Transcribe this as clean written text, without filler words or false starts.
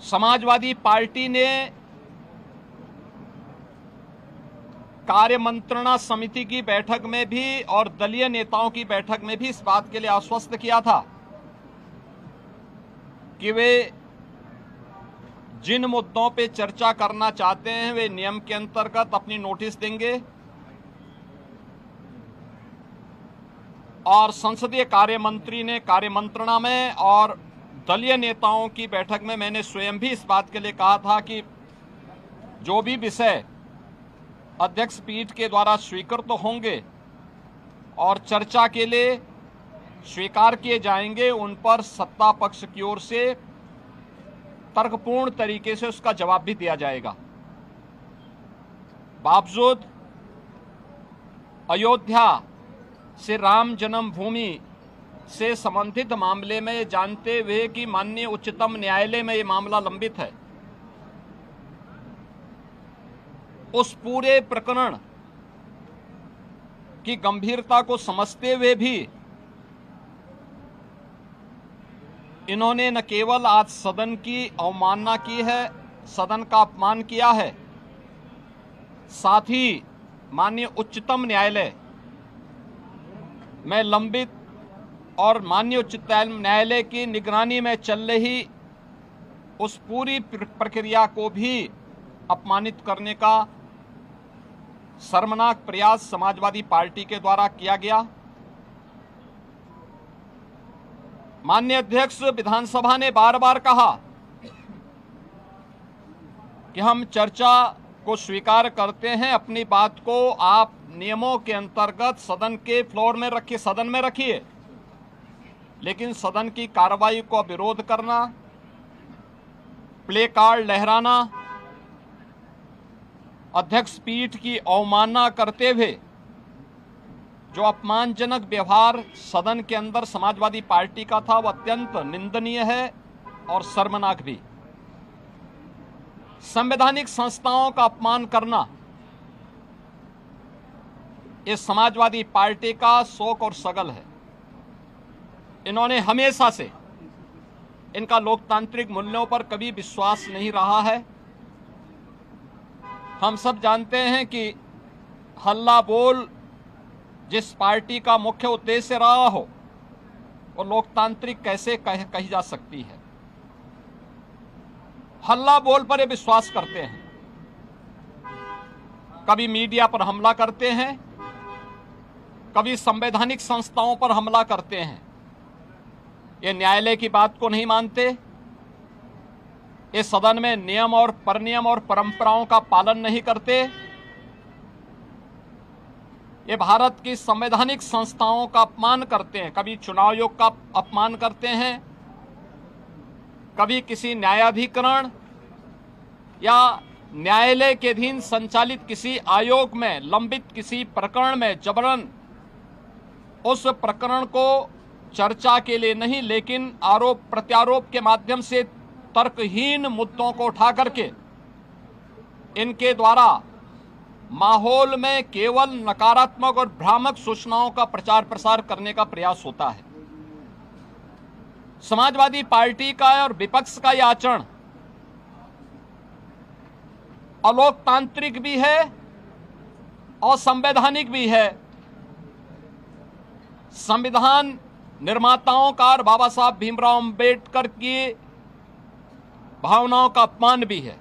Samajwadi party ने कार्य मंत्रणा समिति की बैठक में भी और दलीय नेताओं की बैठक में भी इस बात के लिए आश्वस्त किया था कि वे जिन मुद्दों पे चर्चा करना चाहते हैं वे नियम के अंतर्गत अपनी नोटिस देंगे और संसदीय कार्य मंत्री ने कार्य मंत्रणा में और दलीय नेताओं की बैठक में मैंने स्वयं भी इस बात के लिए कहा था कि जो भी विषय अध्यक्ष पीठ के द्वारा स्वीकृत तो होंगे और चर्चा के लिए स्वीकार किए जाएंगे, उन पर सत्ता पक्ष की ओर से तर्कपूर्ण तरीके से उसका जवाब भी दिया जाएगा। बावजूद अयोध्या से राम जन्मभूमि से संबंधित मामले में जानते हुए कि माननीय उच्चतम न्यायालय में ये मामला लंबित है, उस पूरे प्रकरण की गंभीरता को समझते हुए भी इन्होंने न केवल आज सदन की अवमानना की है, सदन का अपमान किया है, साथ ही माननीय उच्चतम न्यायालय में लंबित और माननीय उच्चतम न्यायालय की निगरानी में चल रही उस पूरी प्रक्रिया को भी अपमानित करने का शर्मनाक प्रयास समाजवादी पार्टी के द्वारा किया गया। माननीय अध्यक्ष विधानसभा ने बार बार कहा कि हम चर्चा को स्वीकार करते हैं, अपनी बात को आप नियमों के अंतर्गत सदन के फ्लोर में रखिए, सदन में रखिए, लेकिन सदन की कार्रवाई को विरोध करना, प्ले कार्ड लहराना, अध्यक्ष पीठ की अवमानना करते हुए जो अपमानजनक व्यवहार सदन के अंदर समाजवादी पार्टी का था, वह अत्यंत निंदनीय है और शर्मनाक भी। संवैधानिक संस्थाओं का अपमान करना ये समाजवादी पार्टी का शौक और सगल है। इन्होंने हमेशा से इनका लोकतांत्रिक मूल्यों पर कभी विश्वास नहीं रहा है। हम सब जानते हैं कि हल्ला बोल जिस पार्टी का मुख्य उद्देश्य रहा हो वो लोकतांत्रिक कैसे कही जा सकती है। हल्ला बोल पर ये विश्वास करते हैं, कभी मीडिया पर हमला करते हैं, कभी संवैधानिक संस्थाओं पर हमला करते हैं। ये न्यायालय की बात को नहीं मानते, ये सदन में नियम और परनियम और परंपराओं का पालन नहीं करते, ये भारत की संवैधानिक संस्थाओं का अपमान करते हैं, कभी चुनाव आयोग का अपमान करते हैं, कभी किसी न्यायाधिकरण या न्यायालय के अधीन संचालित किसी आयोग में लंबित किसी प्रकरण में जबरन उस प्रकरण को चर्चा के लिए नहीं लेकिन आरोप प्रत्यारोप के माध्यम से तर्कहीन मुद्दों को उठा करके इनके द्वारा माहौल में केवल नकारात्मक और भ्रामक सूचनाओं का प्रचार प्रसार करने का प्रयास होता है। समाजवादी पार्टी का और विपक्ष का यह आचरण अलोकतांत्रिक भी है और संवैधानिक भी है। संविधान निर्माताओं का और बाबा साहब भीमराव अंबेडकर की भावनाओं का अपमान भी है।